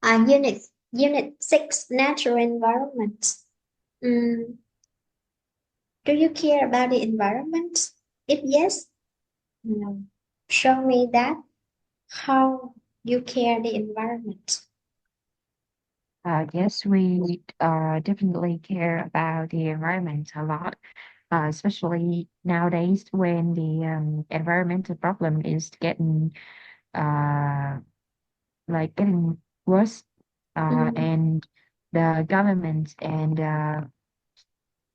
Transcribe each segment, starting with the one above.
Unit 6, natural environment. Mm, do you care about the environment? If yes, show me that how you care the environment. Yes, we definitely care about the environment a lot, especially nowadays when the environmental problem is getting uh, getting worse, Mm, and the government and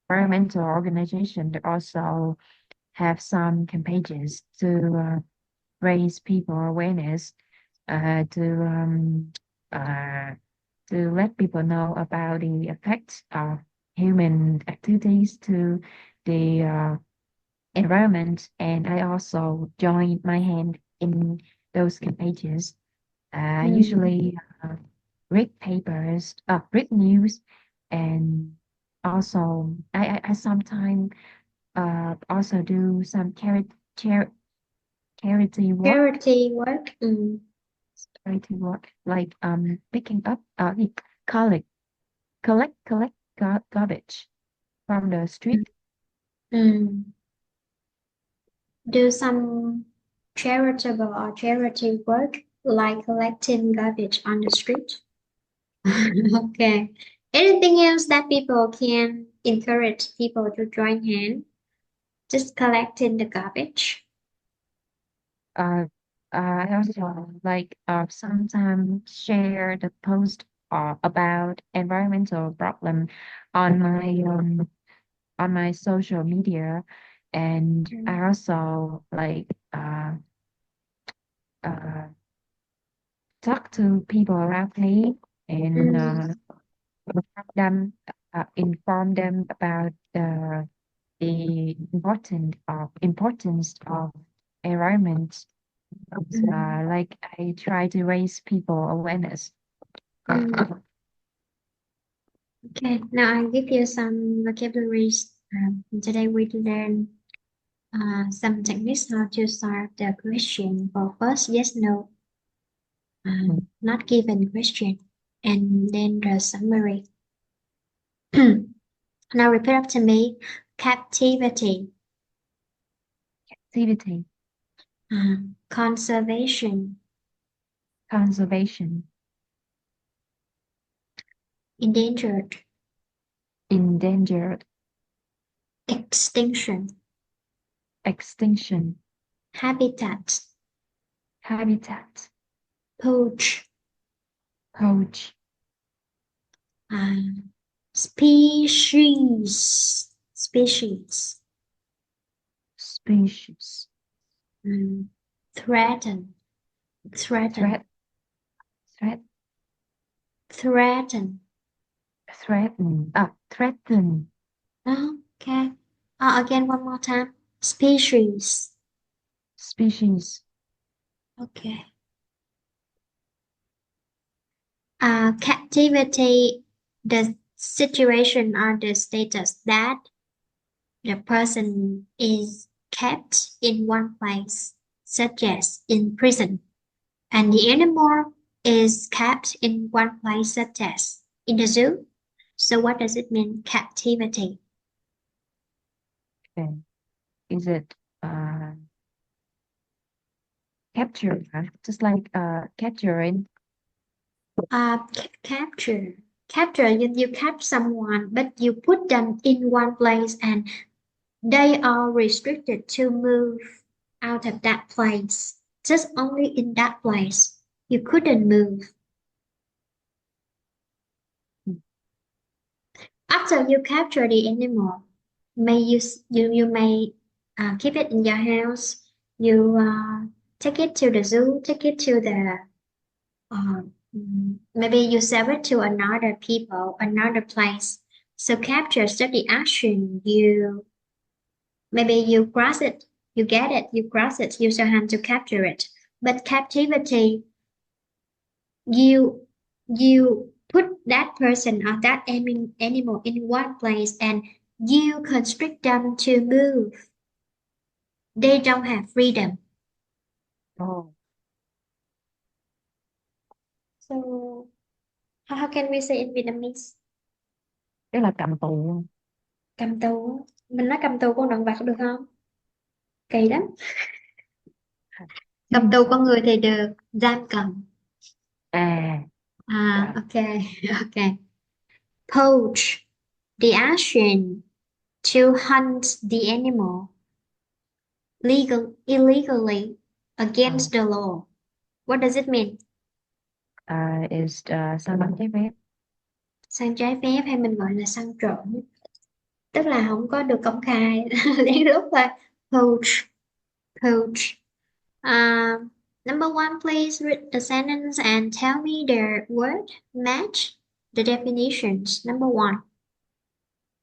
environmental organization also have some campaigns to raise people awareness, to uh, to let people know about the effects of human activities to the environment. And I also joined my hand in those campaigns. mm. Usually read papers, read news, and also I sometimes also do some charity work, Charity work. like picking up collect collect garbage from the Mm, street. mm. Do some charitable or charity work like collecting garbage on the street. Okay. Anything else that people can encourage people to join hand? Just collecting the garbage. Uh, I also sometimes share the post about environmental problem on my social media, and Mm, I also uh, talk to people around me and mm, them inform them about the importance of environment. mm, I try to raise people awareness. mm. Okay, now I give you some vocabularies. Today we learn some techniques how to solve the question for first yes no, not given question, and then the summary. Now repeat after me. Captivity, Activity, conservation, conservation, endangered, endangered, extinction, extinction, habitat, habitat, poach, poach, uh, species, species, um, threaten, threaten, threat, threat, threaten. threaten, Okay. Again, one more time. Species. species, Okay. Captivity, the situation or the status that the person is kept in one place, such as in prison, and the animal is kept in one place, such as in the zoo. So, what does it mean, captivity? and is it capture, just like capturing. Capture. Capture, you catch someone, but you put them in one place and they are restricted to move out of that place. Just only in that place. You couldn't move. After you capture the animal, you may keep it in your house. You take it to the zoo, take it to the maybe you sell it to another people, another place. So capture is just the action. You maybe you grasp it, you get it, you grasp it, use your hand to capture it. But captivity, you put that person or that animal in one place and you constrict them to move. They don't have freedom. Oh, So can we say in Vietnamese? Tức là cầm tù. Cầm tù. Mình nói cầm tù con động vật được không? Kỳ lắm. Cầm tù con người thì được. Giam cầm. À, À, rồi. ok. Ok. Poach. The action to hunt the animal illegally Ờ, against the law. What does it mean? is săn bắn trái phép. Săn trái phép hay mình gọi là săn trộm. Tức là không có được công khai. Lén lút thôi. Poach. Poach. Uh, Number one, please read the sentence and tell me the word match the definitions. Number one,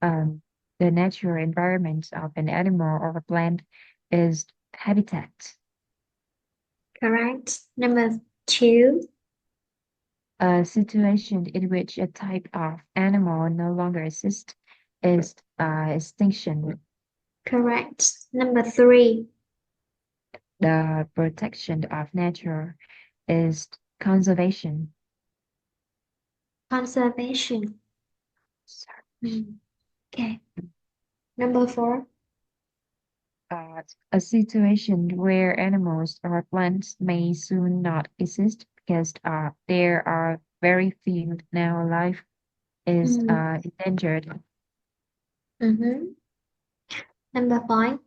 Um, the natural environment of an animal or a plant is habitat. correct. Number two, A situation in which a type of animal no longer exists is extinction. correct. Number three, The protection of nature is conservation. conservation. Sorry. Okay. Number four, A situation where animals or plants may soon not exist because there are very few now alive is mm, endangered. mhm. Number five,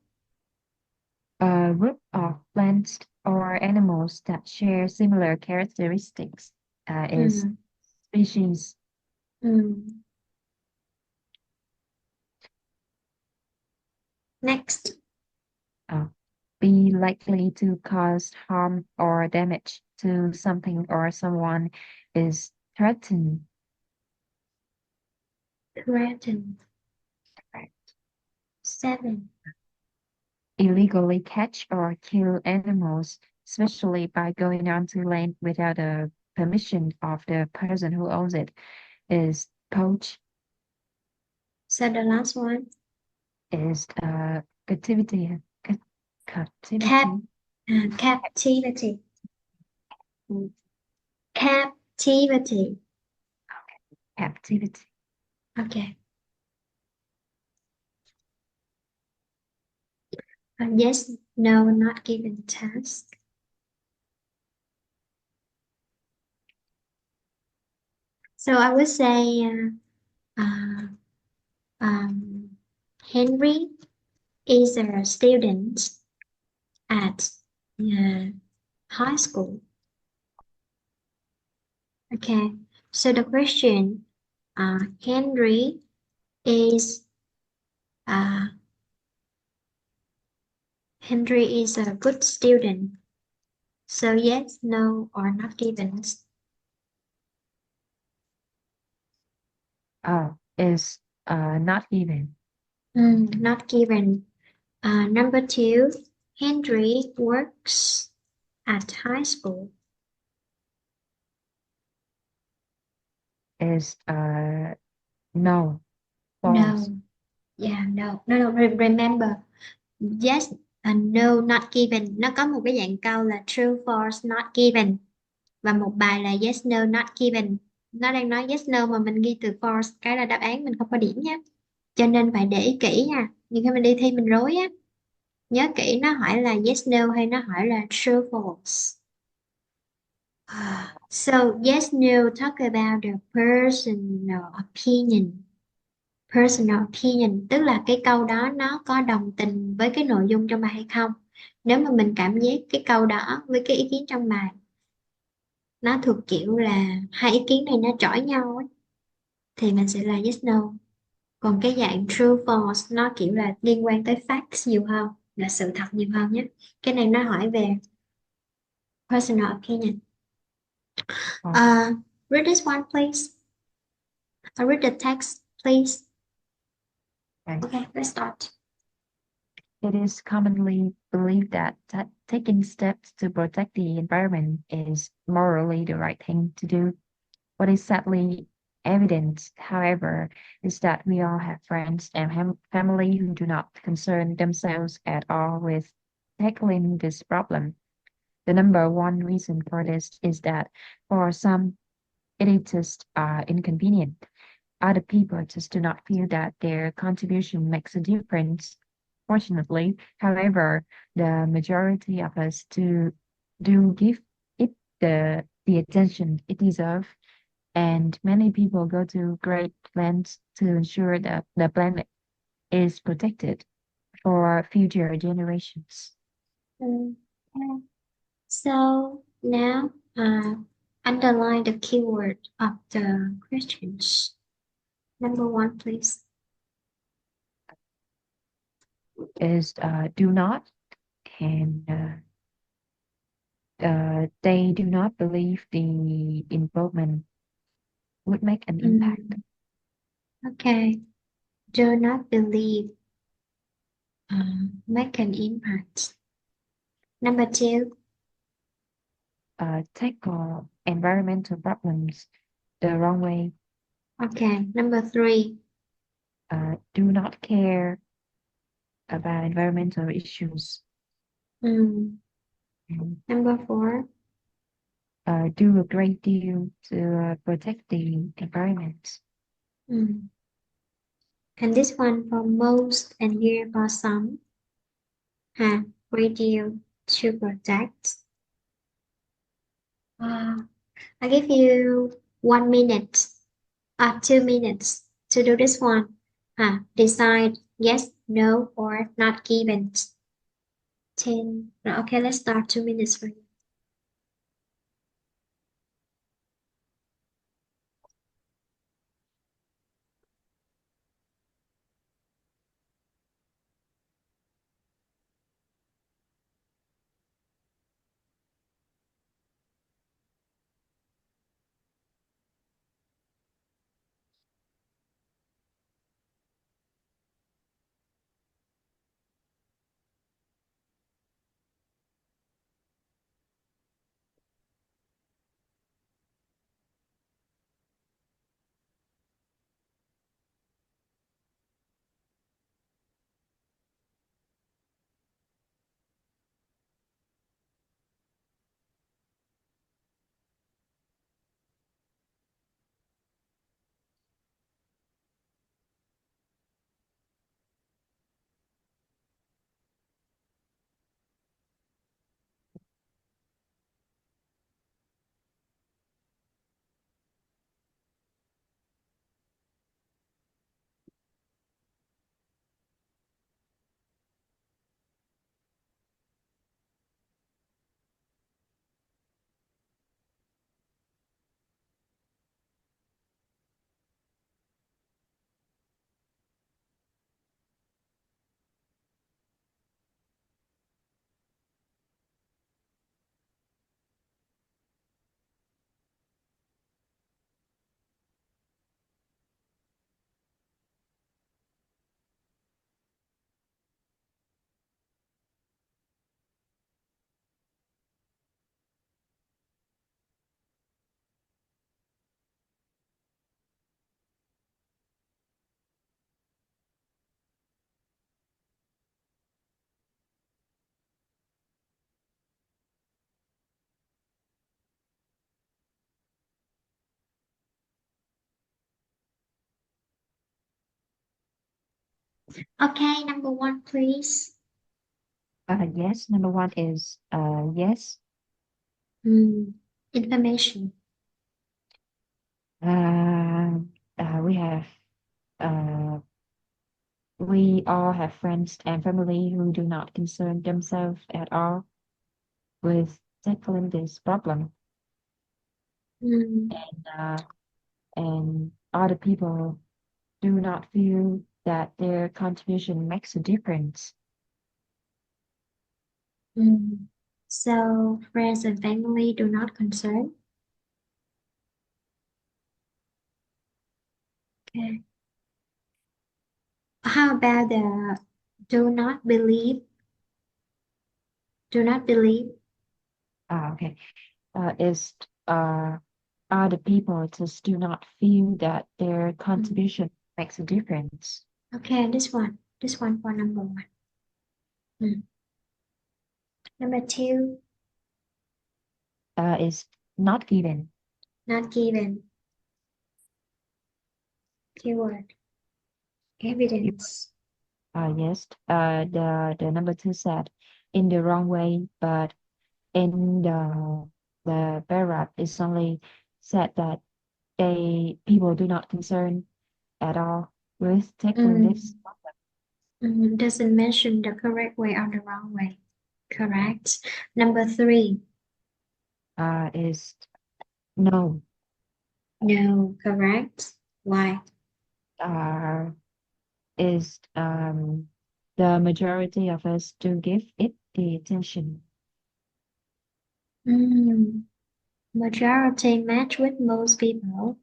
A group of plants or animals that share similar characteristics is mm, species. mm. Next, Uh, be likely to cause harm or damage to something or someone is threatened. threaten. Seven, Illegally catch or kill animals, especially by going onto land without the permission of the person who owns it, is poach. so the last one, Is captivity. cap, Captivity. captivity. Captivity. Captivity. Okay. Yes, no, not given task. So I would say uh, um, Henry is a student at uh, high school. Okay. So the question, Henry is uh, Henry is a good student. So yes, no, or not given. Is not given. Not given. Number two, Henry works at high school. Is no. False. No, yeah, no, no, no, remember. Yes and no, not given. Nó có một cái dạng câu là true, false, not given. Và một bài là yes, no, not given. Nó đang nói yes, no mà mình ghi từ false, cái là đáp án mình không có điểm nhé. Cho nên phải để ý kỹ nha. Nhưng khi mình đi thi mình rối á. Nhớ kỹ nó hỏi là yes, no hay nó hỏi là true, false. So yes, no talk about the personal opinion. Personal opinion tức là cái câu đó nó có đồng tình với cái nội dung trong bài hay không. Nếu mà mình cảm giác cái câu đó với cái ý kiến trong bài nó thuộc kiểu là hai ý kiến này nó chọi nhau ấy, thì mình sẽ là yes no. Còn cái dạng true false nó kiểu là liên quan tới facts nhiều hơn, là sự thật nhiều hơn nhé. Cái này nó hỏi về personal opinion. False. Uh, Read this one please. Read the text please. Okay. Okay, let's start. It is commonly believed that taking steps to protect the environment is morally the right thing to do. What is sadly evident, however, is that we all have friends and family who do not concern themselves at all with tackling this problem. The number one reason for this is that for some, it is just inconvenient. Other people just do not feel that their contribution makes a difference. Fortunately, however, the majority of us do give it the attention it deserves, and many people go to great lengths to ensure that the planet is protected for future generations. Mm, okay. So now, underline the keyword of the questions. Number one, please. Is do not, and they do not believe the involvement would make an impact. Mm, okay. Do not believe, make an impact. Number two. Tackle environmental problems the wrong way. Okay. Number three. Do not care about environmental issues. Mm, And, number four. do a great deal to protect the environment. Mm. And this one for most and here for some. Radio to protect. Uh, I give you 1 minute 2 minutes to do this one. Decide yes, no, or not given. 10. Okay, let's start 2 minutes for you. Okay, number one, please. Yes, number one is yes. Hmm. Information. Uh, we have we all have friends and family who do not concern themselves at all with tackling this problem, Hmm. uh, and other people do not feel that their contribution makes a difference. Hmm. So friends and family do not concern. Okay. How about the do not believe? Do not believe. Okay, is other people just do not feel that their Hmm. contribution makes a difference. Okay, this one. This one for number one. Hmm. Number two, Is not given. not given. Keyword. Evidence. Yes. The number two said in the wrong way, but in the paragraph is only said that people do not concern at all with tackling this. Mm, doesn't mention the correct way or the wrong way. Correct. Number three. Is no. No, correct. Why? Uh, is the majority of us do give it the attention. Mm, majority match with most people.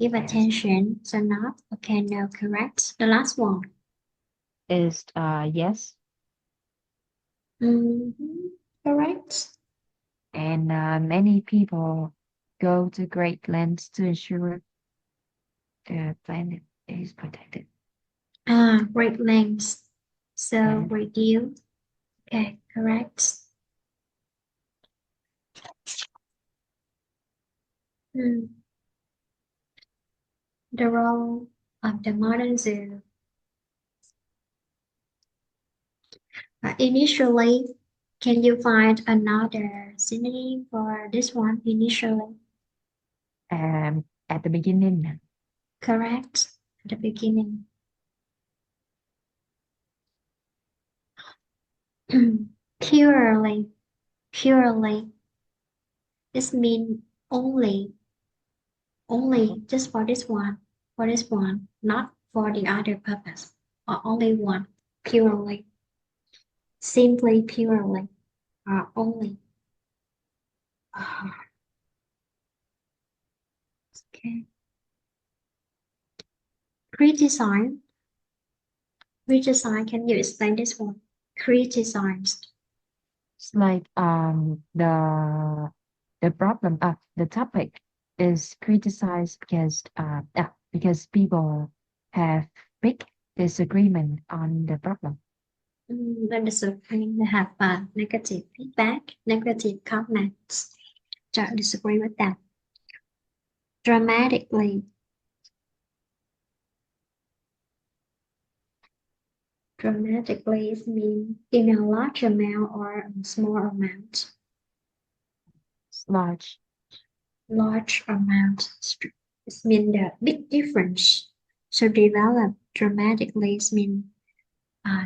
Give Yes. attention, so not. Okay, no, correct. The last one. Is yes, Mm-hmm. Correct. and many people go to great lengths to ensure the planet is protected. Ah, great lengths. So And reduce. Okay, correct. Hmm. The role of the modern zoo. Initially, can you find another synonym for this one? Initially, at the beginning, correct. At the beginning. Purely, purely. This means only, only just for this one, not for the other purpose, or only one. Purely, simply, purely, or only. Ah, okay. Criticize, criticize. Can you explain this one? Criticized. it's like the problem the topic is criticized because people have big disagreement on the problem. When the survey have negative feedback, negative comments, don't disagree with that. Dramatically, dramatically is mean in a large amount or a small amount. It's large. Large amount is mean the big difference. So develop dramatically is mean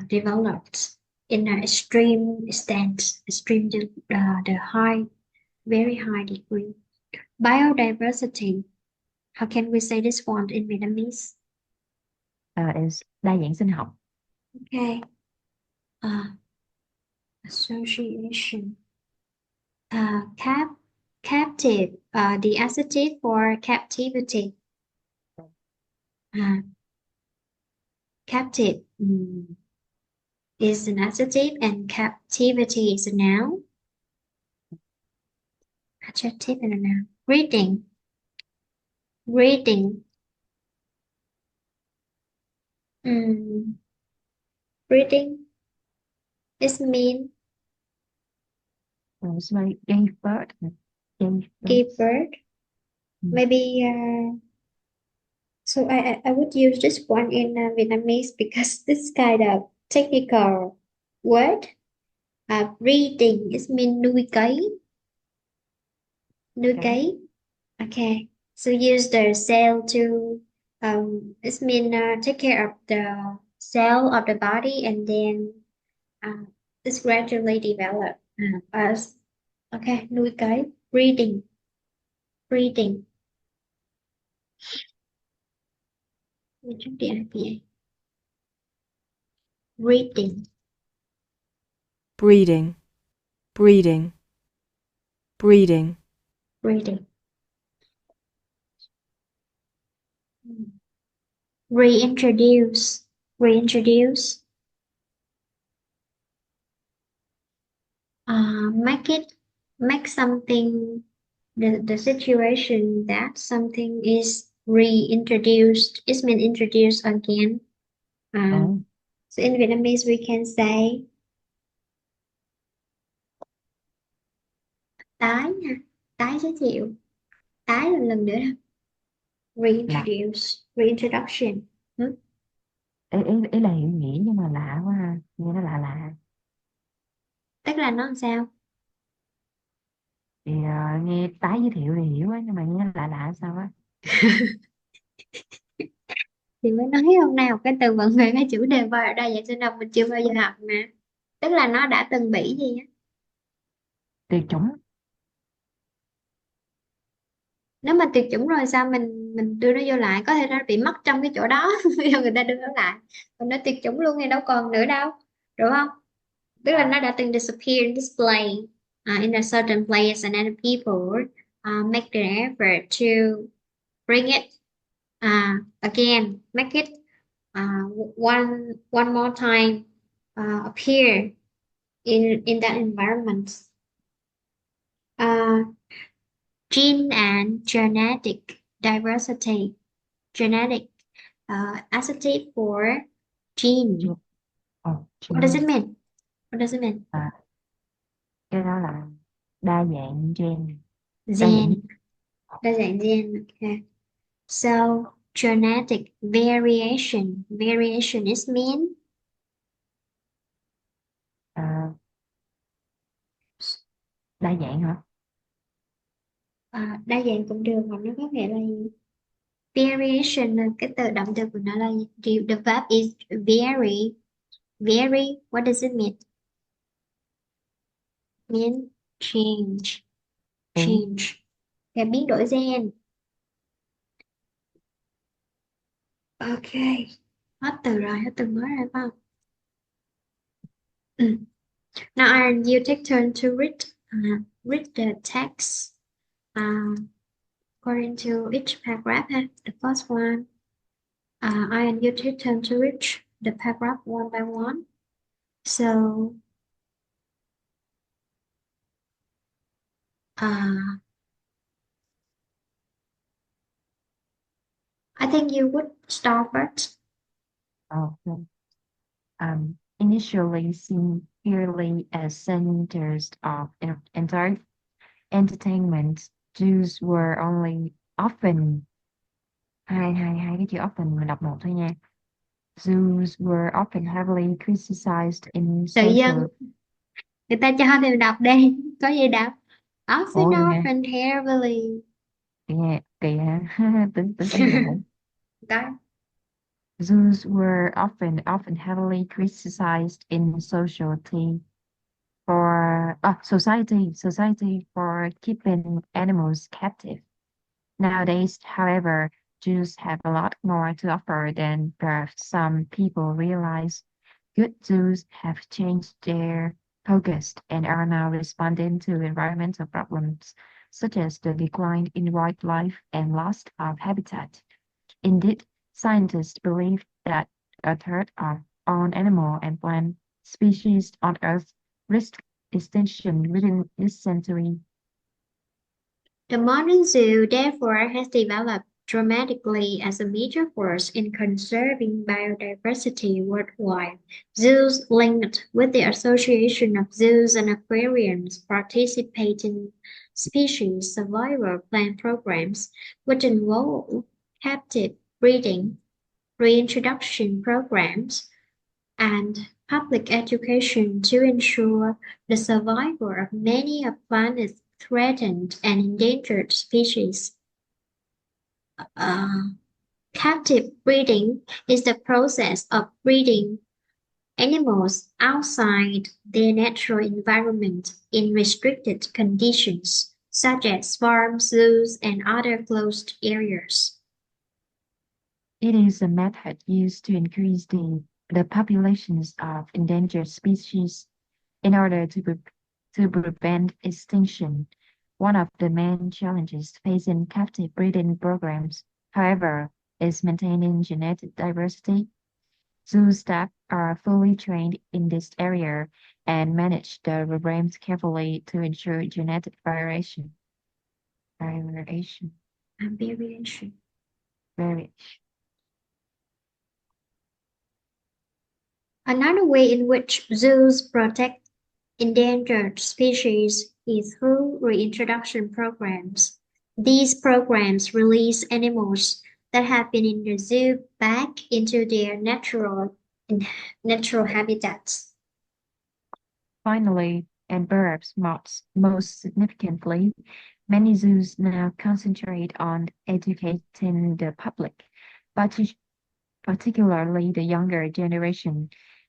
developed in an extreme extent, extreme the high, very high degree. Biodiversity. How can we say this one in Vietnamese? Is đa dạng sinh học. Okay. Uh, association. Captive. The adjective for captivity. Uh, captive is an adjective and captivity is a noun. Adjective and a noun. Reading. Reading. Mm, reading is mean It's like gave birth. Gave give birth. birth. Mm. Maybe so I would use this one in Vietnamese because this kind of technical word. Breeding is mean nuôi cấy, nuôi Okay. cấy. Okay, so use the cell to it mean take care of the cell of the body and then it's gradually develop as okay nuôi cấy breeding breeding. Mình chắc điện là breeding breeding, breeding, breeding, breeding. Reintroduce reintroduce. Make it make something the situation that something is reintroduced is been introduced again. Oh, So in Vietnamese we can say tái nha, tái giới thiệu, tái một lần nữa. Lạ. Reintroduction. Ừ. Ý là hiểu nghĩa nhưng mà lạ quá ha, nghe nó lạ lạ. Tức là nó làm sao? Thì nghe tái giới thiệu thì hiểu á, nhưng mà nghe nó lạ lạ sao á. Thì mới nói hôm nay học cái từ vựng về cái chủ đề và đa dạng sinh học mình chưa bao giờ học mà. Tức là nó đã từng bị gì á. Tuyệt chủng. Nếu mà tuyệt chủng rồi sao mình đưa nó vô lại, có thể nó bị mất trong cái chỗ đó bây giờ người ta đưa nó lại, còn nó tuyệt chủng luôn thì đâu còn nữa đâu, đúng không? Tức là nó đã từng disappear in display in a certain place and other people make an effort to bring it again, make it one one more time appear in that environment. Uh, Gene and genetic diversity. Genetic adjective for Chưa. gene. Chưa. What does it mean? What does it mean? À, cái đó là đa dạng gen. Đa dạng gen. Gen. Đa dạng gen. Okay. So genetic variation. Variation is mean À, đa dạng hả? đa dạng cũng được, hoặc nó có nghĩa là gì? Variation là cái từ động từ của nó là gì? The verb is vary. Vary. What does it mean? Mean change. Đúng. Change. Cái biến đổi gen. Ok. Hết từ rồi, hết từ mới rồi phải không? Ừ. Now Aaron, you take turn to read the text according to each paragraph. The first one, Aaron, you take turn to read the paragraph one by one. So, uh, I think you would start first. Okay. Initially seen purely as centers of entire entertainment, Jews were only often hai cái chữ often mình đọc một thôi nha. Jews were often heavily criticized in Tự dân, social. người ta cho thì đọc đi, có gì đọc? Often, Ủa nghe often, heavily. nghe kỳ ha. Tính tính tính lộn. Đó. Zoos were often heavily criticized in society for keeping animals captive. Nowadays, however, zoos have a lot more to offer than perhaps some people realize. Good zoos have changed their focus and are now responding to environmental problems such as the decline in wildlife and loss of habitat. Indeed, scientists believe that a third of all animal and plant species on Earth risk extinction within this century. The modern zoo, therefore, has developed dramatically as a major force in conserving biodiversity worldwide. Zoos linked with the Association of Zoos and Aquariums participate in species survival plan programs, which involve captive breeding, reintroduction programs, and public education to ensure the survival of many of planet's threatened and endangered species. Uh, Captive breeding is the process of breeding animals outside their natural environment in restricted conditions, such as farms, zoos, and other closed areas. It is a method used to increase the populations of endangered species in order to prevent extinction. One of the main challenges facing captive breeding programs, however, is maintaining genetic diversity. Zoo staff are fully trained in this area and manage the programs carefully to ensure genetic variation. Variation. Variation. Variation. Another way in which zoos protect endangered species is through reintroduction programs. These programs release animals that have been in the zoo back into their natural habitats. Finally, and perhaps most significantly, many zoos now concentrate on educating the public, partic- particularly the younger generation.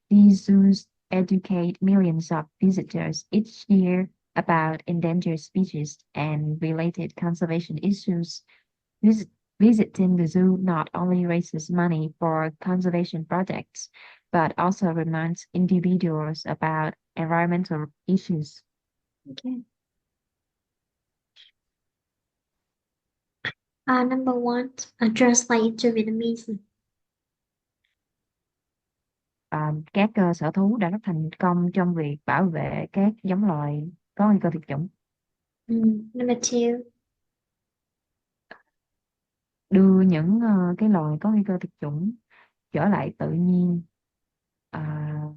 These zoos educate millions of visitors each year about endangered species and related conservation issues. Visit, Visiting the zoo not only raises money for conservation projects, but also reminds individuals about environmental issues. Okay. Number one, translate into Vietnamese. Các cơ sở thú đã rất thành công trong việc bảo vệ các giống loài có nguy cơ tuyệt chủng, Number two, đưa những cái loài có nguy cơ tuyệt chủng trở lại tự nhiên, uh,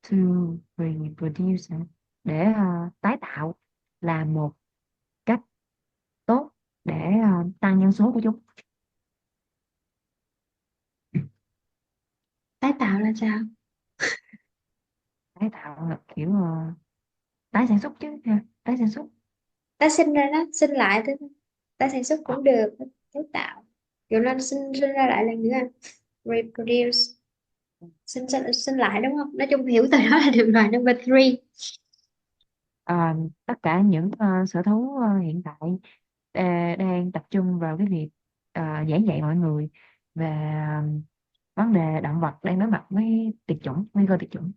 to reproduce hả? Để tái tạo là một cách tốt để tăng dân số của chúng. tái tạo là sao? Tái tạo là kiểu tái sản xuất chứ ha, tái sản xuất. Tái sinh ra đó, sinh lại thôi. Tái sản xuất Ờ, cũng được, tái tạo. Kiểu nó sinh ra lại lần nữa. Reproduce. Sinh lại đúng không? Nói chung hiểu từ đó là được rồi. Number three. ờ, Tất cả những sở thú hiện tại ờ, đang tập trung vào cái việc giảng dạy mọi người về vấn đề động vật đang đối mặt với tuyệt chủng, nguy cơ tuyệt chủng.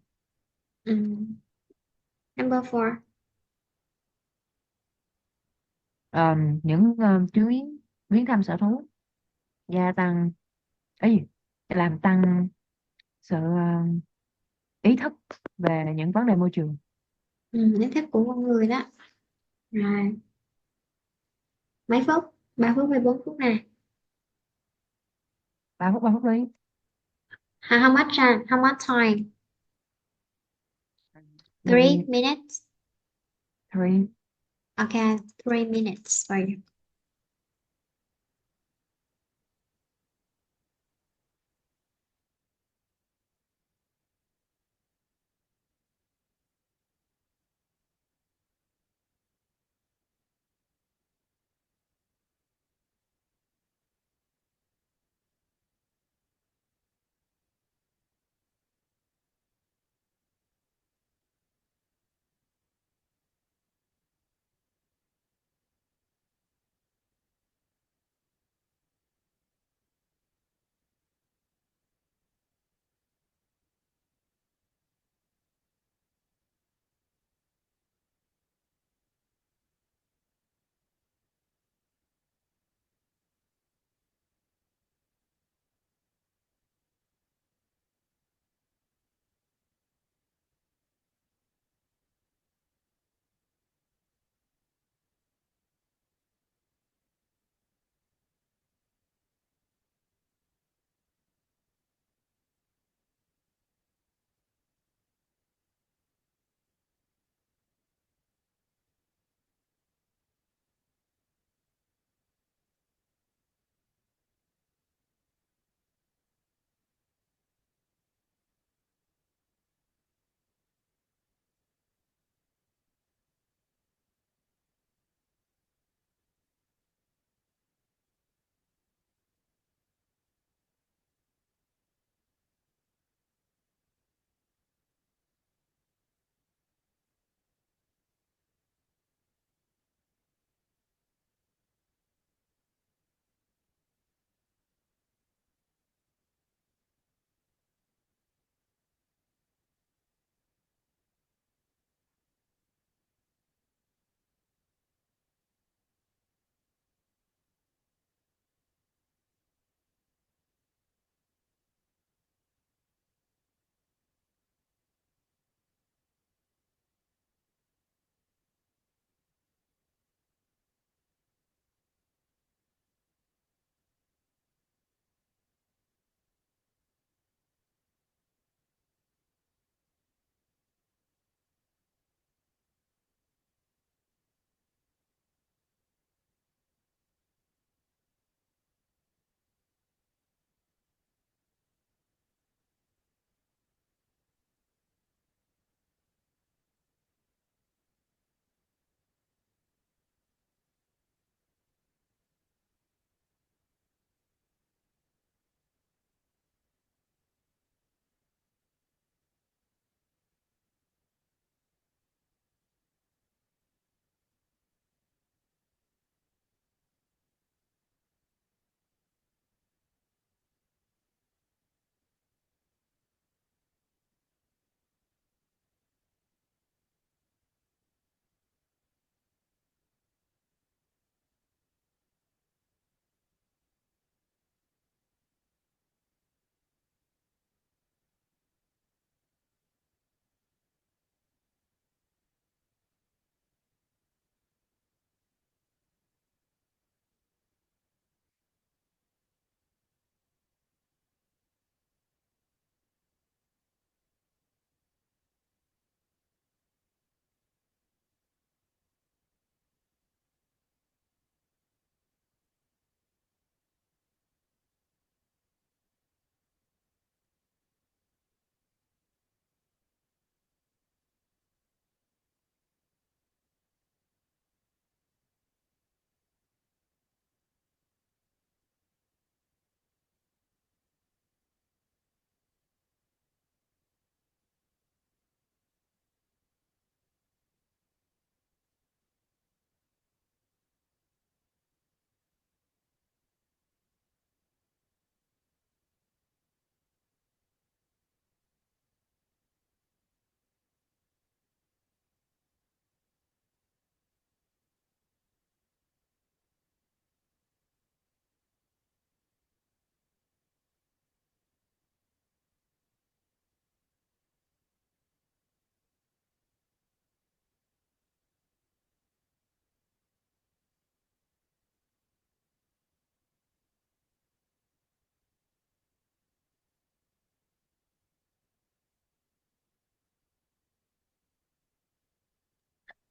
Number four. Những chuyến viếng thăm sở thú gia tăng ấy làm tăng sự ý thức về những vấn đề môi trường. Ý thức của con người đó. Rồi, mấy phút? 3 phút hay 4 phút nè? 3 phút đi. How much time? Three Maybe minutes? 3. Okay, 3 minutes for you.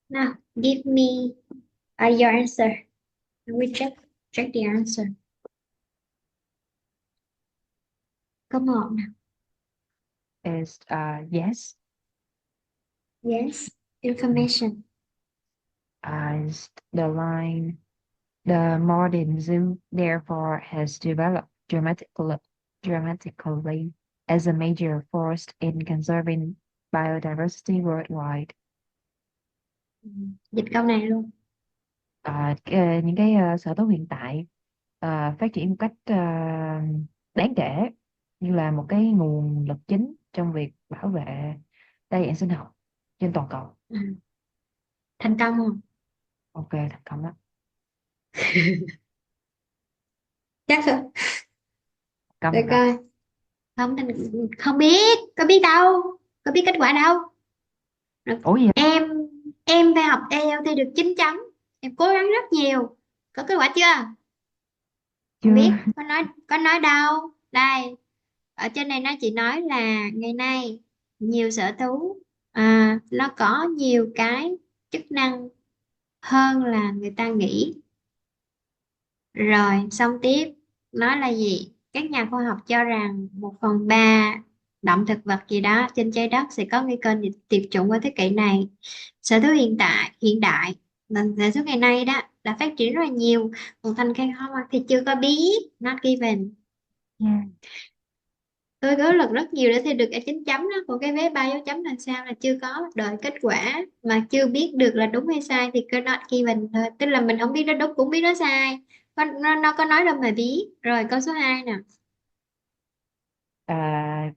Now, give me your answer. We check the answer. Come on. Is yes. Yes. Mm. Information. Is the line. The modern zoo, therefore, has developed dramatically as a major force in conserving biodiversity worldwide. Ừ. Dịch câu này luôn. Những cái sở thú hiện tại phát triển một cách đáng kể như là một cái nguồn lực chính trong việc bảo vệ đa dạng sinh học trên toàn cầu. Ừ. Thành công không? Ok, thành công đó. Chắc rồi. Công Để rồi đó. coi. Không biết. Có biết đâu. Có biết kết quả đâu. Rồi, Ủa gì? em phải học IELTS thì được 9 chấm. Em cố gắng rất nhiều. Có kết quả chưa? Không Chưa. biết. Có nói đâu. Đây. Ở trên này nó chỉ nói là ngày nay nhiều sở thú nó có nhiều cái chức năng hơn là người ta nghĩ. Rồi xong tiếp nói là gì? Các nhà khoa học cho rằng 1/3 động thực vật gì đó trên trái đất sẽ có nguy cơ tuyệt chủng vào thế kỷ này. Sở thú hiện đại là sở thú ngày nay đó đã phát triển rất là nhiều. Còn thành cây hoa thì chưa có biết. Not given. Yeah. Tôi nỗ lực rất nhiều để thi được ở 9 chấm đó. Còn cái vé 3 dấu chấm là sao, là chưa có, đợi kết quả mà chưa biết được là đúng hay sai thì cứ not given thôi, tức là mình không biết nó đúng cũng biết nó sai. Nó có nói đâu mà biết. Rồi câu số 2 nè.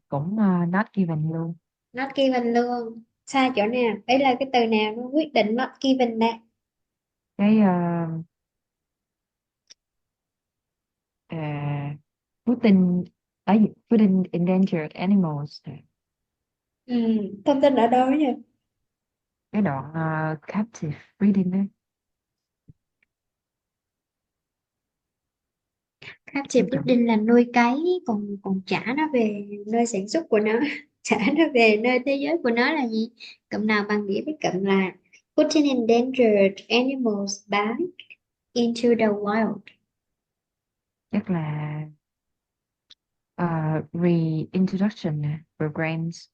Cũng not given luôn. Not given luôn. Sai chỗ nào, đấy là cái từ nào nó quyết định not given đây? Cái ờ, putting putting endangered animals, Ừ, thông tin ở đâu nhỉ? cái đoạn captive breeding đấy. Captive Chú chuẩn. breeding là nuôi cấy, còn còn trả nó về nơi sản xuất của nó. Trả nó về nơi thế giới của nó là gì? Cụm nào bằng nghĩa với cụm là putting endangered animals back into the wild? Chắc là reintroduction programs.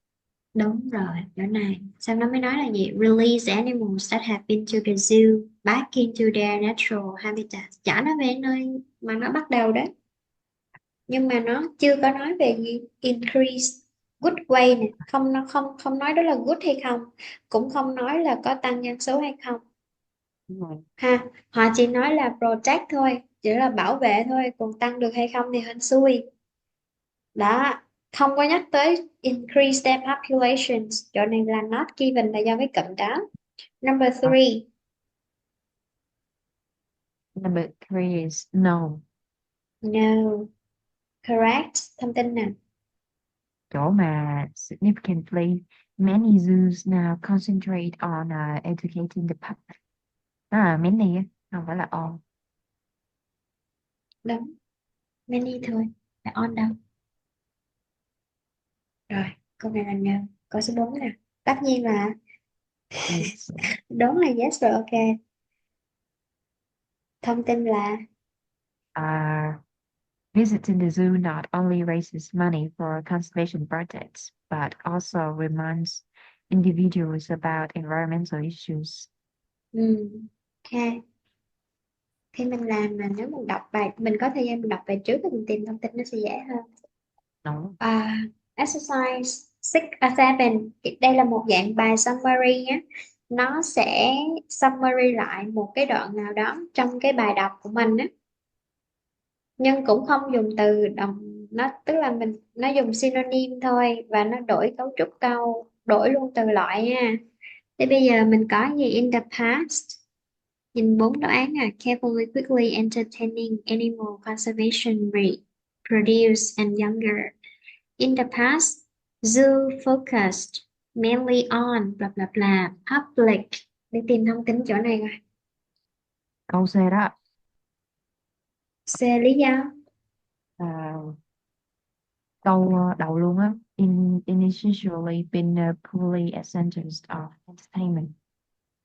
Đúng rồi, chỗ này sao nó mới nói là gì? Release animals that have been to the zoo back into their natural habitat. Trả nó về nơi mà nó bắt đầu đấy. Nhưng mà nó chưa có nói về gì increase good way nè, không, nó không nói đó là good hay không, cũng không nói là có tăng dân số hay không. Đúng rồi. Ha, họ chỉ nói là protect thôi, chỉ là bảo vệ thôi, còn tăng được hay không thì hên xui. Đó, không có nhắc tới increase their populations, chỗ này là not given là do cái cụm đó. Number Ờ, three. Number three is no. No. Correct. Thông tin nào? Chỗ mà significantly many zoos now concentrate on educating the public. Đó là many á, không phải là all. Đúng. Many thôi, là on đâu. Rồi, câu này là no. Câu số 4 nè. Tất nhiên là Yes. đúng là yes rồi, ok. Thông tin là Uh, Visiting the zoo not only raises money for conservation projects, but also reminds individuals about environmental issues. ừ, ok. Khi mình làm mà nếu mình đọc bài, mình có thời gian mình đọc bài trước thì mình tìm thông tin nó sẽ dễ hơn. No. Exercise 7. Đây là một dạng bài summary á. Nó sẽ summary lại một cái đoạn nào đó trong cái bài đọc của mình á, nhưng cũng không dùng từ đồng, nó tức là nó dùng synonym thôi, và nó đổi cấu trúc câu, đổi luôn từ loại nha. Thế bây giờ mình có gì? In the past. Nhìn 4 đáp án carefully, quickly, entertaining, animal conservation rate, produce and younger. In the past, zoo focused mainly on blah blah blah public. Để tìm thông tin chỗ này coi. Câu C đó. C, lý do. À, câu đầu luôn á. Initially been poorly as centers of entertainment.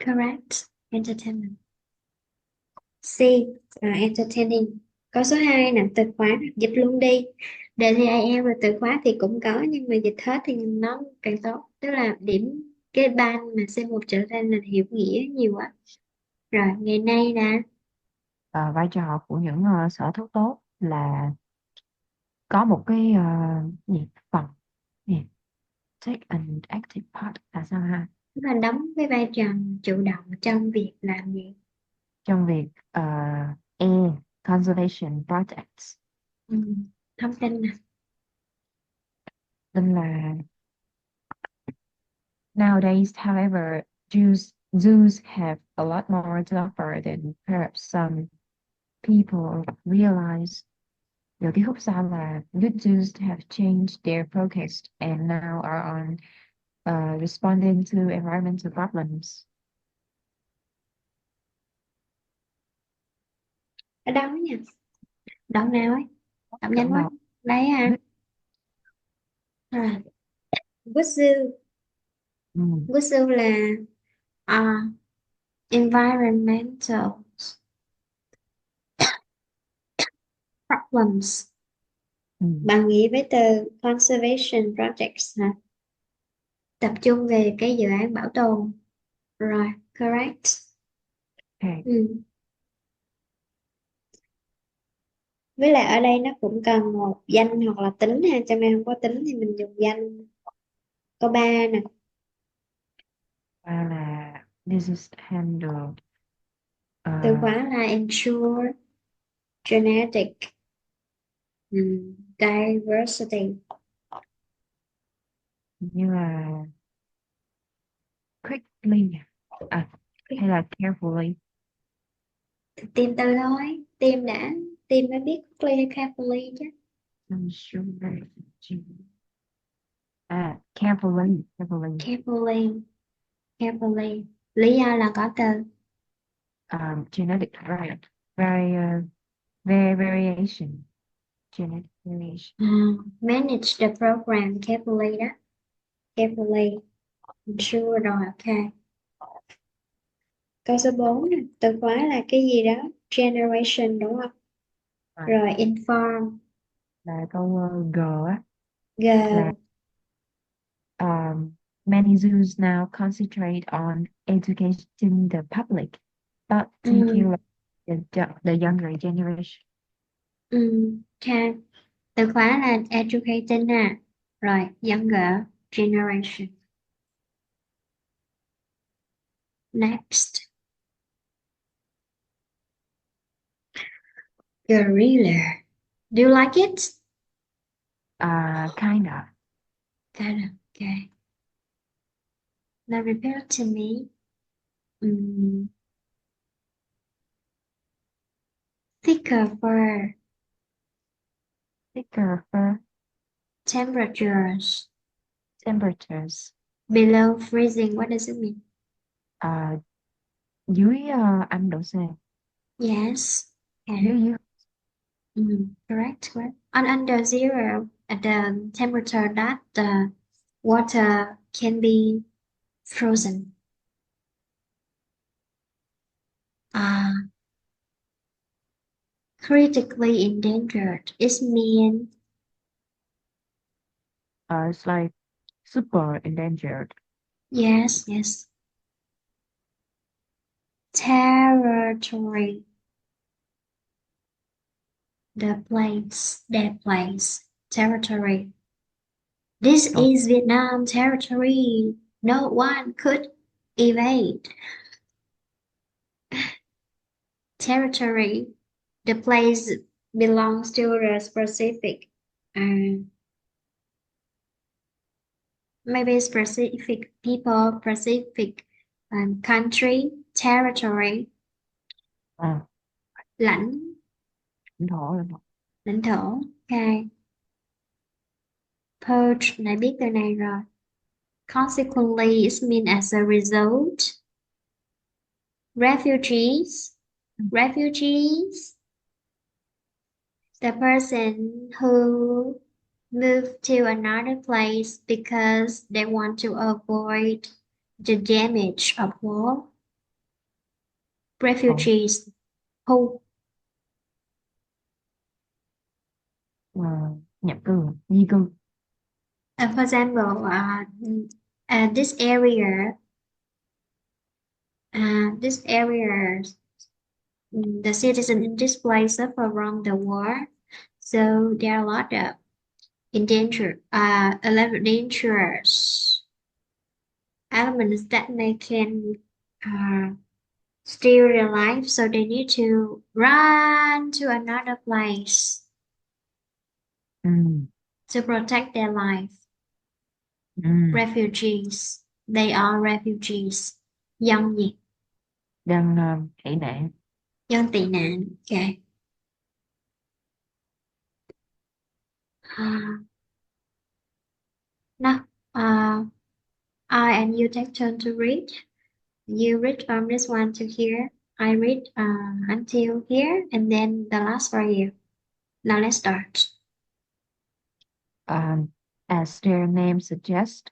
Correct. Entertainment. C. Entertaining. Câu số 2 nè, từ khóa dịch luôn đi. Đề thi IELTS và từ khóa thì cũng có nhưng mà dịch hết thì nó càng tốt. Tức là điểm cái ban mà C1 trở lên là hiểu nghĩa nhiều quá. Rồi, ngày nay đã Vai trò của những sở thú tốt là có một cái gì phần gì take an active part là sao ha, và đóng cái vai trò chủ động trong việc làm gì? trong việc e conservation projects. Ừ. Thông tin nè. Nên là nowadays, however, zoos have a lot more to offer than perhaps some people realize. Rồi cái khúc sau là good zoos have changed their focus and now are on responding to environmental problems. Ở đâu nhỉ? Đoạn nào ấy? Đọc nhanh Đoạn quá. đầu Đấy à. good. À. Good zoo. Ừ, Good zoo là environmental problems. ừ, Bạn nghĩ với từ conservation projects hả? Tập trung về cái dự án bảo tồn. Rồi, correct. okay. Ừ. Với lại ở đây nó cũng cần một danh hoặc là tính ha, cho nên không có tính thì mình dùng danh. Câu 3 nè. Và là this is handled Từ khóa là ensure genetic diversity. như là quickly hay là carefully. Tìm từ thôi. Tìm mới biết quickly hay carefully chứ. Ensure carefully Carefully. Carefully. Lý do là có từ genetic variation genetic variation. manage the program carefully đó. Carefully. Ensure rồi, ok. Câu số 4 nè. Từ khóa là cái gì đó? Generation đúng không? Rồi, Rồi inform. là câu G á, là G. many zoos now concentrate on educating the public, but taking Ừ. the younger generation. Ừ. Ok. Từ khóa là educating nè. Rồi younger generation. Next. Gorilla. Do you like it? Kinda. Kind of. Okay. Now repeat it to me. Mm, thicker fur. Thicker fur, Temperatures. temperatures Below freezing. What does it mean? dưới âm độ C, Yes. dưới Okay. dưới Correct. Correct. And under zero, at the temperature that the water can be frozen. Uh, critically endangered. It means it's like super endangered. yes, yes. Territory. Their place. Territory. This Rồi, is Vietnam territory. No one could evade. Territory. The place belongs to the specific, maybe specific people, specific country, territory, à, lãnh lãnh thổ. lãnh thổ. Ok. Purge này biết từ này rồi. Consequently, it means as a result. Refugees. Refugees. The person who moved to another place because they want to avoid the damage of war. Ồ, refugees, who, ờ, nhập cư, di cư. for example, this area, this area, the citizens in this place suffer from the war, so there are a lot of a lot of dangerous elements that they can uh, steal their life, so they need to run to another place Ừ, to protect their life. ừ. Refugees, they are refugees. Dân gì? Đang tị nạn. Dân tị nạn. Ok. Now, I and you take turn to read. You read from this one to here. I read until here, and then the last for you. Now let's start. As their name suggests,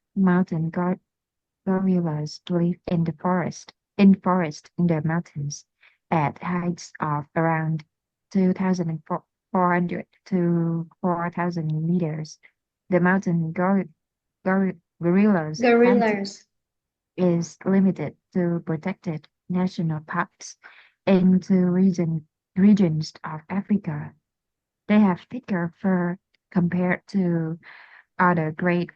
gorillas live in the forest, in the mountains, at heights of around 2,400 to 4,000 meters. The gorillas habitat Gorillas. is limited to protected national parks into regions of Africa. They have thicker fur compared to other great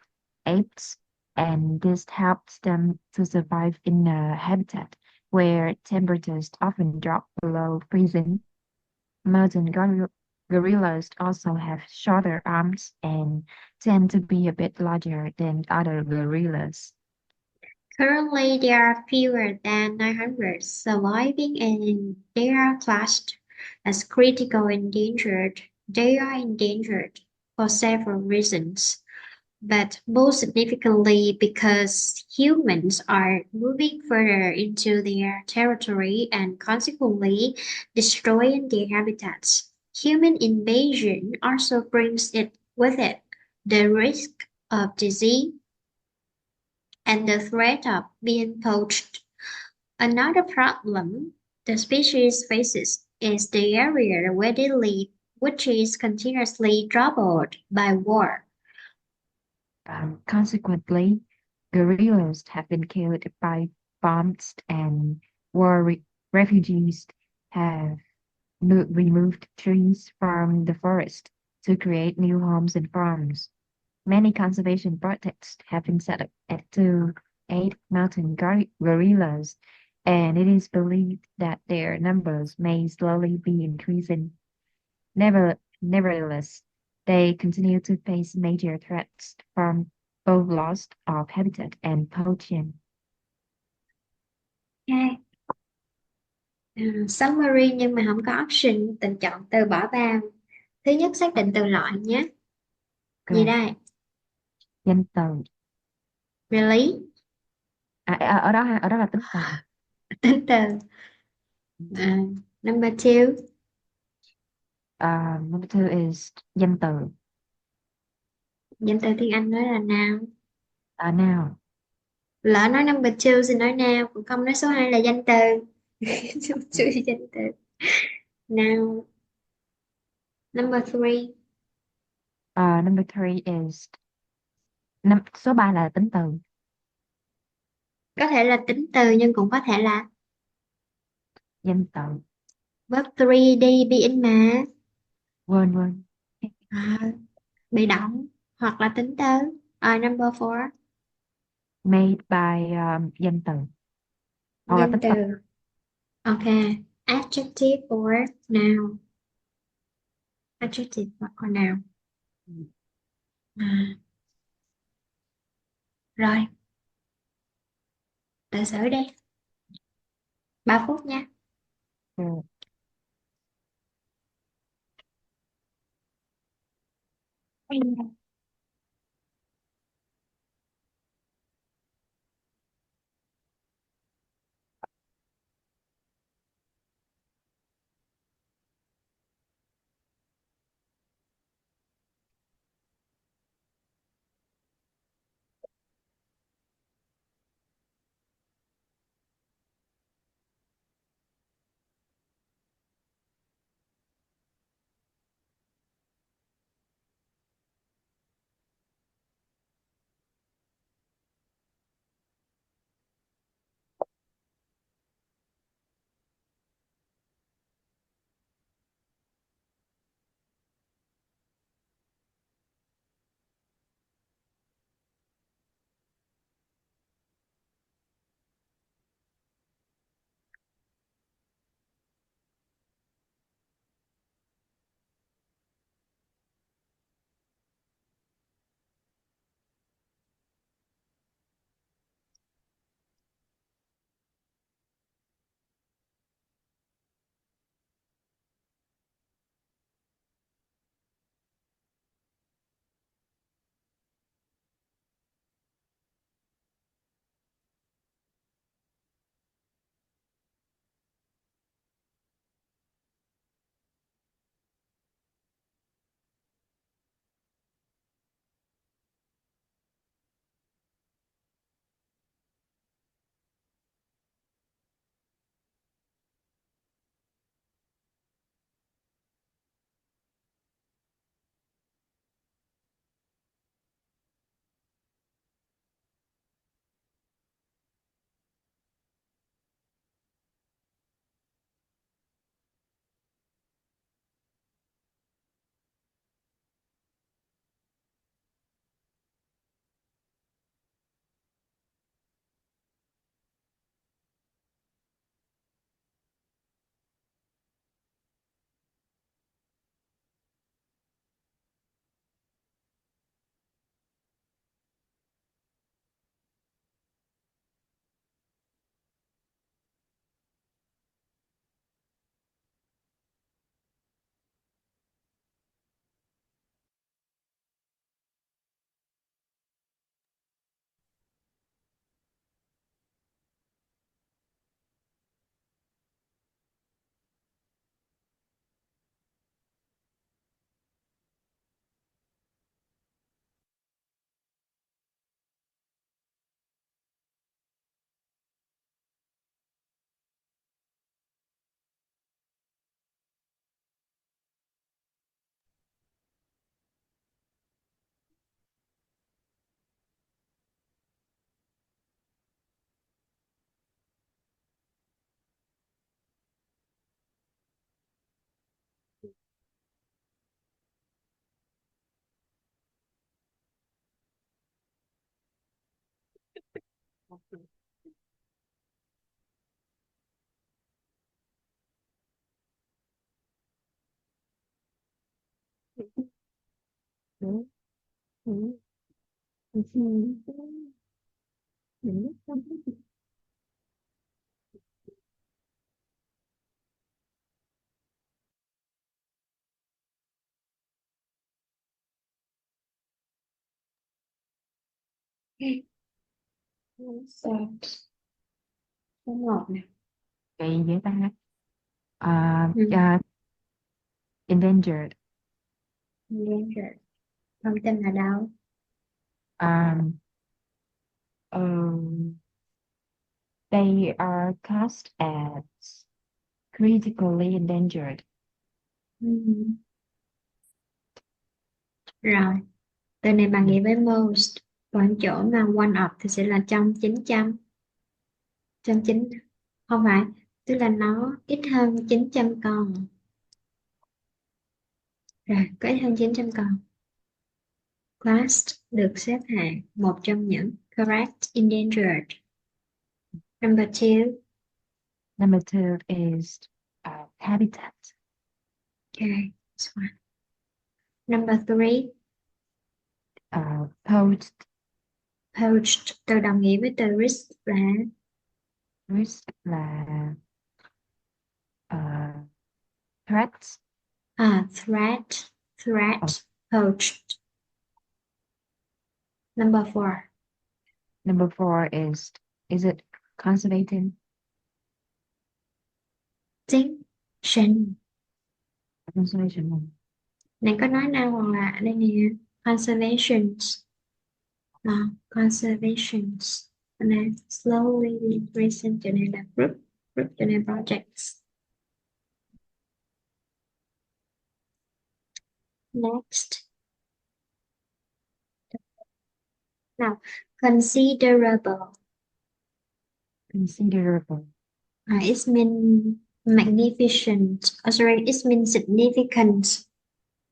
apes, and this helps them to survive in a habitat where temperatures often drop below freezing. Gorillas also have shorter arms and tend to be a bit larger than other gorillas. Currently, there are fewer than 900 surviving and they are classed as critical endangered. They are endangered for several reasons, but most significantly because humans are moving further into their territory and consequently destroying their habitats. Human invasion also brings it with it the risk of disease and the threat of being poached. Another problem the species faces is the area where they live, which is continuously troubled by war. Consequently, gorillas have been killed by bombs and refugees have removed trees from the forest to create new homes and farms. Many conservation projects have been set up to aid mountain gorillas, and it is believed that their numbers may slowly be increasing. Nevertheless, they continue to face major threats from both loss of habitat and poaching. Okay. Summary nhưng mà không có option, tình chọn từ bỏ bao. Thứ nhất xác định từ loại nhé. Gì Ok, đây? danh từ. Really? Ở đó là tính từ. Tính từ. À, number two. Number two is danh từ. Danh từ tiếng Anh nói là noun. Now, Lỡ nói number two thì nói noun, còn không nói số 2 là danh từ. Số two là danh từ. Noun. Number three. number three is số 3 là tính từ. Có thể là tính từ nhưng cũng có thể là Danh từ. verb 3D being mà. Quên. À, bị động hoặc là tính từ. Number four. Made by danh từ hoặc là Danh tính từ. từ. Ok. Adjective or noun. Adjective or noun. À, rồi, tự xử đi. 3 phút nha. Ừ. Số 1 nè. Kỳ dễ ta. Uh, Ừ. Endangered. Endangered. Thông tin là đâu? Um, um, they are classed as critically endangered. Ừ. Rồi, từ này bạn nghĩ với most. Còn chỗ mà one of thì sẽ là trong 900. Trong 9, không phải, tức là nó ít hơn 900 con. Rồi, có ít hơn 900 con. Classed được xếp hạng một trong những correct endangered. Number 2. Number 2 is habitat. Okay, this one. Number 3. Poached. Poached từ đồng nghĩa với từ risk là Risk là threats. threat. Threat. Oh, Poached. Number 4. number 4 is it conservating? Extinction. Conservation. Này có nói nào hoặc là đây nè. Conservation. Conservation. Này, slowly increasing cho nên là group cho nên projects. Next. Now, considerable. Considerable. It means magnificent. Sorry, it means significant,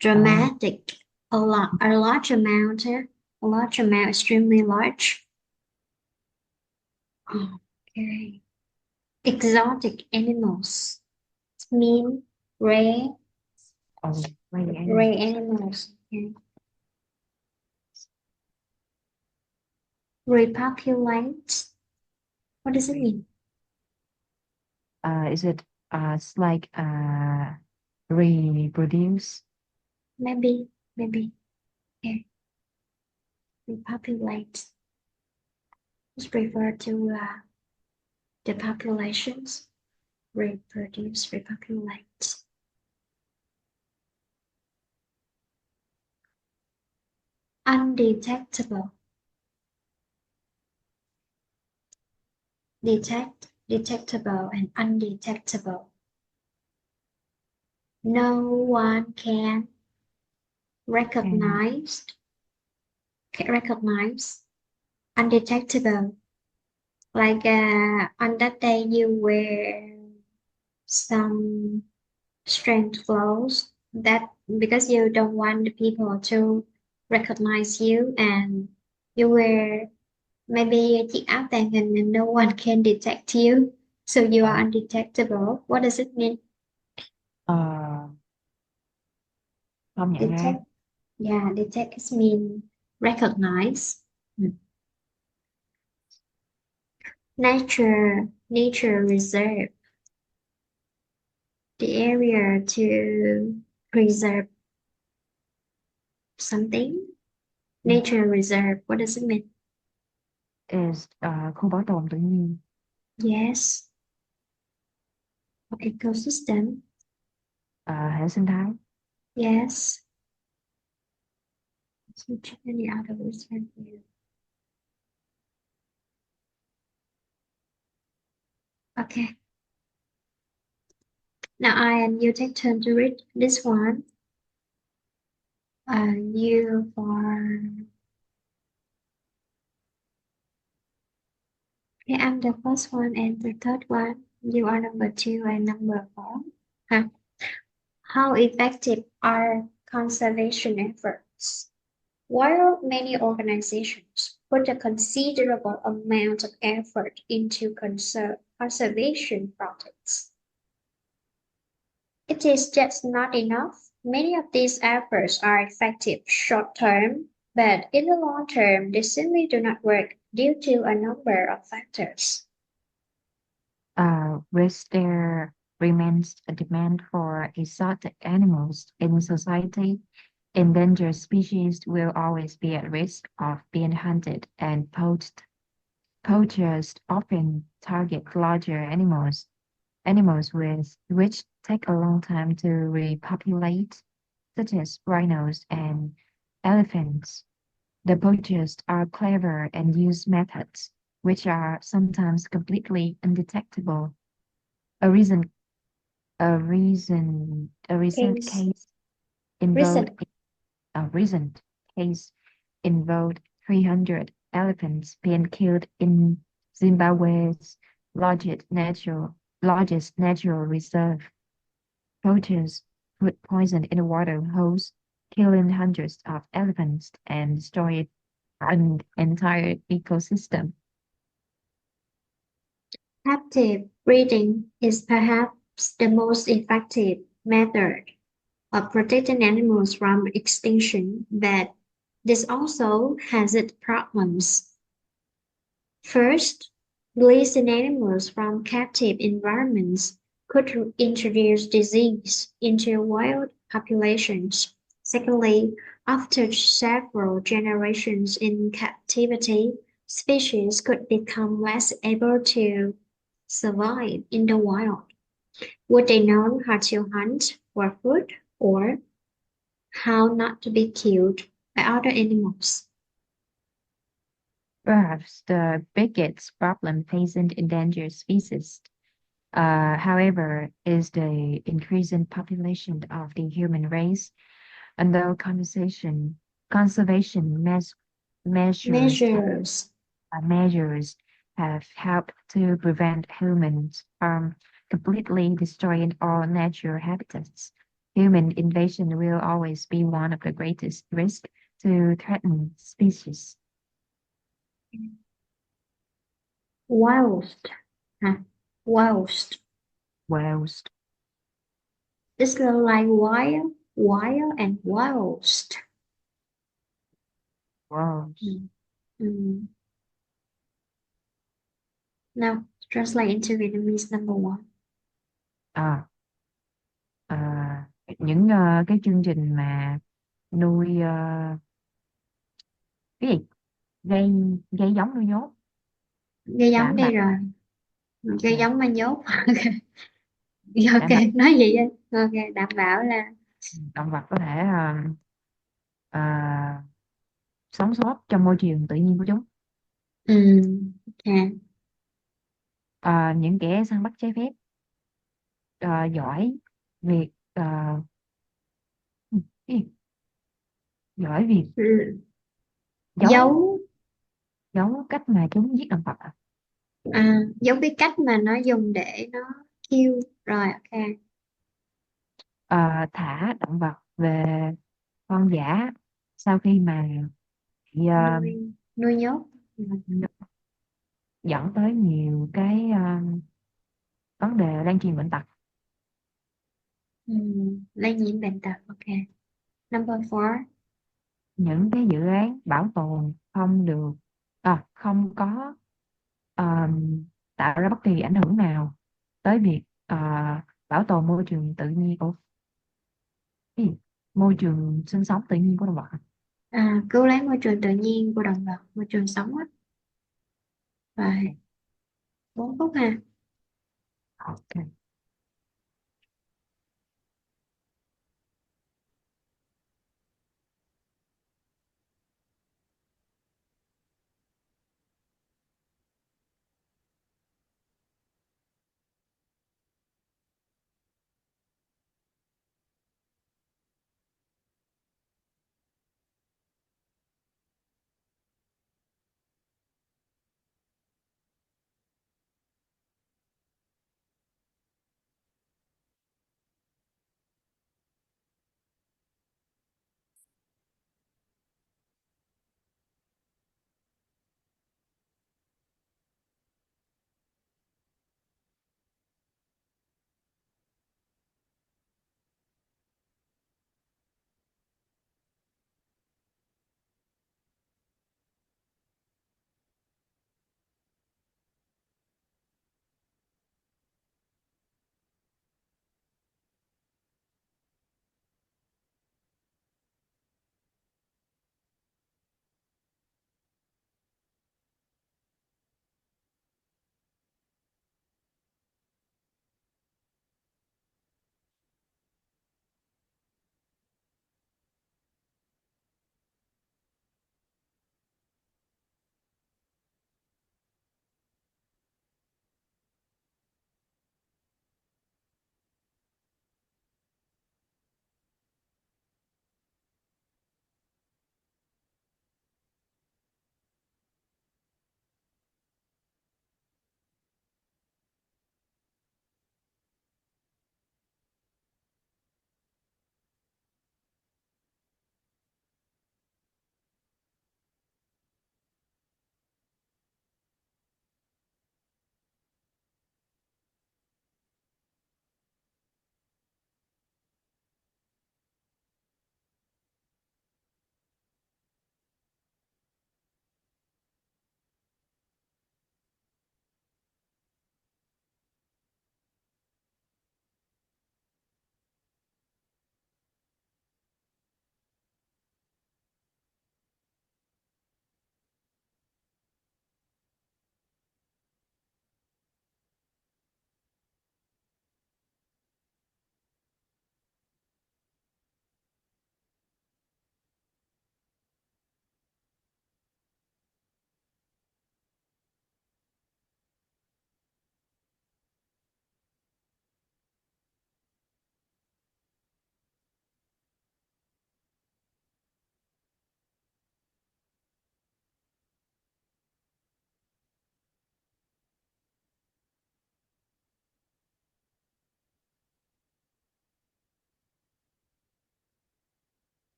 dramatic, a large amount, extremely large. Okay. Exotic animals. It means rare, rare animals. Okay. Repopulate. What does it mean? Is it it's like reproduce? Maybe. Okay. Repopulate. Just refer to the populations. Reproduce, repopulate. Undetectable. Detectable, and undetectable. No one can recognize. Undetectable. Like on that day you wear some strange clothes that because you don't want the people to recognize you, and you wear maybe chiếc áo tàng hình and no one can detect you, so you are undetectable. What does it mean? Không nhận ra. Detect. Yeah, detect is mean recognize. Nature reserve. The area to preserve something. Nature reserve. What does it mean? Is khu bảo tồn tự nhiên. Yes. Ecosystem. Hệ sinh thái. Yes. Let's check any other words right here. Okay. Now I and you take turn to read this one. You for. Okay, I'm the first one and the third one. You are number 2 and number 4. Huh? How effective are conservation efforts? While many organizations put a considerable amount of effort into conservation projects, it is just not enough. Many of these efforts are effective short term, but in the long term, they simply do not work due to a number of factors. Whilst there remains a demand for exotic animals in society, endangered species will always be at risk of being hunted and poached. Poachers often target larger animals which take a long time to repopulate, such as rhinos and elephants. The poachers are clever and use methods which are sometimes completely undetectable. A recent, a recent Case case involved recent a recent case involved 300 elephants being killed in Zimbabwe's largest natural reserve. Poachers put poison in the water holes, killing hundreds of elephants and destroying an entire ecosystem. captive breeding is perhaps the most effective method of protecting animals from extinction, but this also has its problems. First, releasing animals from captive environments could introduce disease into wild populations. Secondly, after several generations in captivity, species could become less able to survive in the wild. Would they know how to hunt for food or how not to be killed by other animals? Perhaps the biggest problem facing endangered species, however, is the increasing population of the human race. And though conservation measures Measures. measures have helped to prevent humans from completely destroying all natural habitats, human invasion will always be one of the greatest risks to threatened species. Whilst, huh? Whilst. Whilst, It's like while and whilst. whilst, Mm. Mm. Now, translate into Vietnamese number one. à, à, những cái chương trình mà nuôi cái gì gây gây giống nuôi nhốt Gây giống đảm đi bảo rồi. Gây à, giống mà nhốt. Ok, đảm bảo nói gì vậy? Ok, đảm bảo là động vật có thể à, sống sót trong môi trường tự nhiên của chúng. ok. Những kẻ săn bắt trái phép giỏi việc cái gì? Giỏi việc Ừ. giấu Giấu giấu cách mà chúng giết động vật giấu cái cách mà nó dùng để nó kill rồi ok. thả động vật về hoang dã sau khi mà bị, Nuôi nhốt. Ừ. dẫn tới nhiều cái vấn đề lan truyền bệnh tật. Ừ. Lây nhiễm bệnh tật ok. Number four. Những cái dự án bảo tồn không có tạo ra bất kỳ ảnh hưởng nào tới việc bảo tồn môi trường tự nhiên cái gì? Môi trường sinh sống tự nhiên của động vật. Cứu lấy môi trường tự nhiên của động vật, môi trường sống á. Rồi, 4 phút ha. Ok.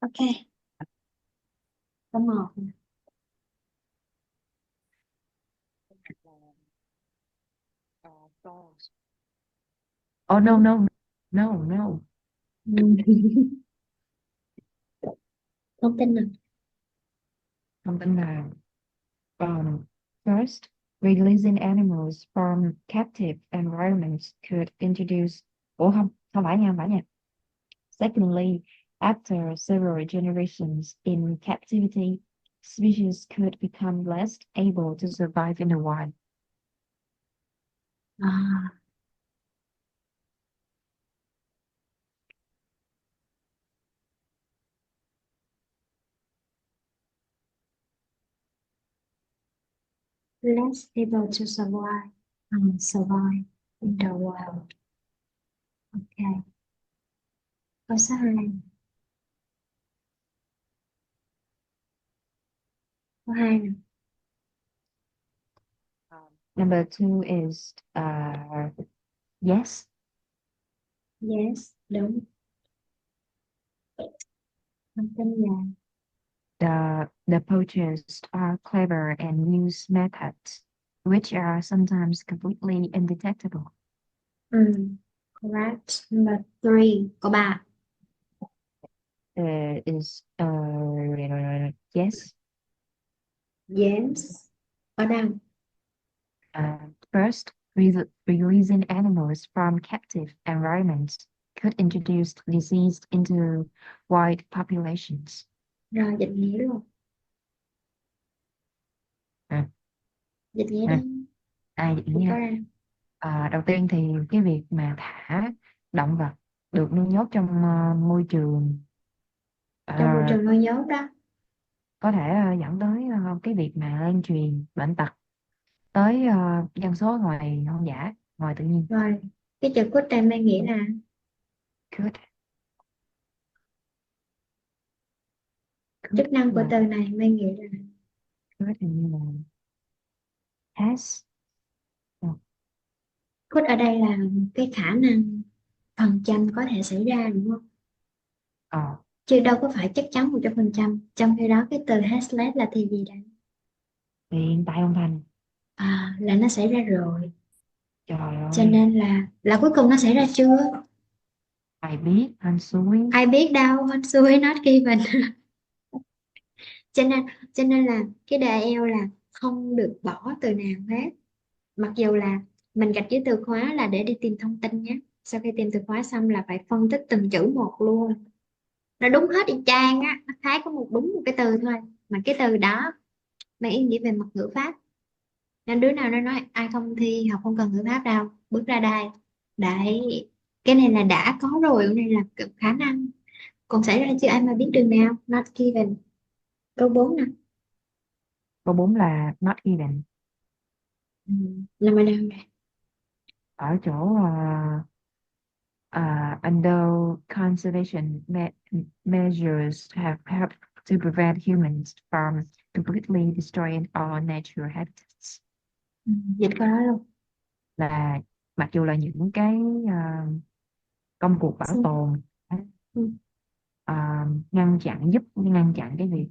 Ok, có một. Oh no no no no. Thông tin nào? Thông tin là um, first, releasing animals from captive environments could introduce. Ủa không, không phải nha, không phải nha. Secondly, after several generations in captivity, species could become less able to survive in the wild. À, less able to survive. Survive in the wild. Ok, câu số 2. Câu 2 nè. Number two is yes. Yes, đúng. Thông tin là The poachers are clever and use methods which are sometimes completely undetectable. correct. Number 3, câu 3. Is yes. Yes, ở đâu? First, releasing animals from captive environments could introduce disease into wild populations. Rồi, dịch nghĩa luôn. À, Dịch nghĩa à, đi. vậy Dịch có nha. ra. Đầu tiên thì cái việc mà thả động vật được nuôi nhốt trong môi trường Trong môi ờ, trường nuôi nhốt đó. có thể dẫn tới cái việc mà lan truyền bệnh tật tới dân số ngoài hoang dã, ngoài tự nhiên. Rồi, cái chữ could đây mang nghĩa là Could, could chức năng của là từ này mang nghĩa là could hình như là has. Ờ, could ở đây là cái khả năng phần trăm có thể xảy ra đúng không? ờ, Chứ đâu có phải chắc chắn 100%. Trong khi đó cái từ has led là thì gì đây? hiện tại âm thanh. À, là nó xảy ra rồi. Trời Cho ơi, nên là cuối cùng nó xảy ra chưa? ai biết hên xui. Ai biết đâu, hên xui not given. cho nên cho nên là cái đề eo là không được bỏ từ nào hết, mặc dù là mình gạch dưới từ khóa là để đi tìm thông tin nhé, sau khi tìm từ khóa xong là phải phân tích từng chữ một luôn, nó đúng hết y chang á, nó khác có đúng một cái từ thôi, mà cái từ đó mang ý nghĩa về mặt ngữ pháp, nên đứa nào nó nói ai không thi học không cần ngữ pháp đâu bước ra đây. Đấy, cái này là đã có rồi, cái này là khả năng còn xảy ra chứ ai mà biết đường nào, not given. Câu 4 nè. Câu 4 là not even. Ừ. Là mà nào nè. Ở chỗ under conservation measures have helped to prevent humans from completely destroying our natural habitats. Ừ. Dịch câu đó luôn. Là mặc dù là những cái công cuộc bảo Xong. tồn Ừ. ngăn chặn cái việc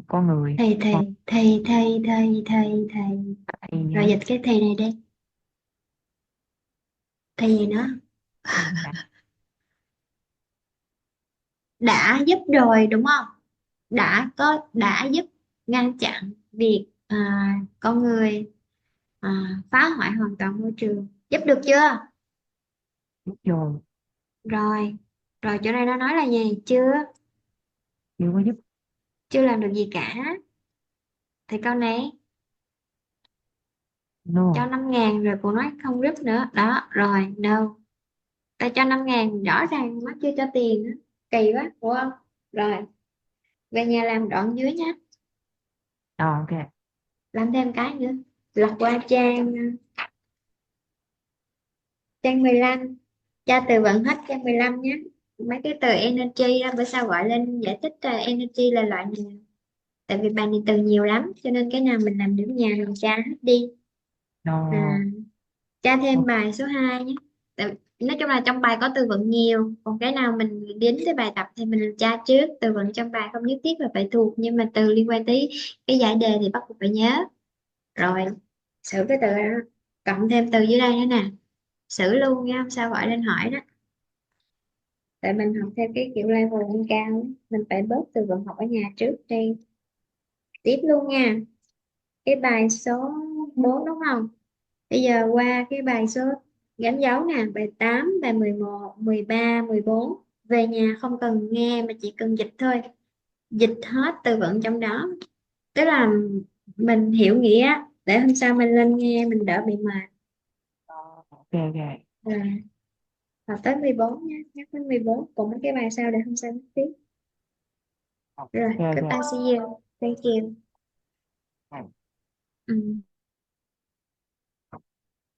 con người thầy còn thầy thầy thầy thầy thầy thầy thì Rồi dịch cái thầy này đi, thầy gì nữa? đã Đã giúp rồi đúng không? Đã giúp ngăn chặn việc con người phá hoại hoàn toàn môi trường, giúp được chưa? giúp rồi, Rồi, rồi chỗ này nó nói là gì? Chưa, chưa có giúp. chưa làm được gì cả. Thì câu này cho No. 5.000 rồi cô nói không giúp nữa đó, rồi no. Ta cho 5.000 rõ ràng nó chưa cho tiền á, kỳ quá đúng không? Rồi, về nhà làm đoạn dưới nhé, Ok. làm thêm cái nữa, lật qua trang 15, tra từ vựng hết trang 15 nhé. Mấy cái từ energy đó bữa sau gọi lên giải thích energy là loại nào, tại vì bài này từ nhiều lắm cho nên cái nào mình làm điểm nhà mình tra hết đi. à, No. Tra thêm Ok. bài số 2 nhé. nói chung là trong bài có từ vựng nhiều, còn cái nào mình đến tới bài tập thì mình tra trước. Từ vựng trong bài không nhất thiết là phải thuộc, nhưng mà từ liên quan tới cái giải đề thì bắt buộc phải nhớ. Rồi xử cái từ đó, cộng thêm từ dưới đây nữa nè, xử luôn nha, không sao gọi lên hỏi đó. Tại mình học theo cái kiểu level nâng cao ấy, mình phải bớt từ vựng học ở nhà trước đi. Tiếp luôn nha, cái bài số 4 đúng không? Bây giờ qua cái bài số gắn dấu nè, bài 8, bài 11, 13, 14. Về nhà không cần nghe mà chỉ cần dịch thôi. Dịch hết từ vựng trong đó. Tức là mình hiểu nghĩa để hôm sau mình lên nghe mình đỡ bị mệt. Ok ok. Rồi, học tới 14 nhé, nhắc đến 14 cùng mấy cái bài sau để hôm sau nhắc tiếp. Rồi, Ok goodbye, ok. see you. Thank you. Ok. Ừ.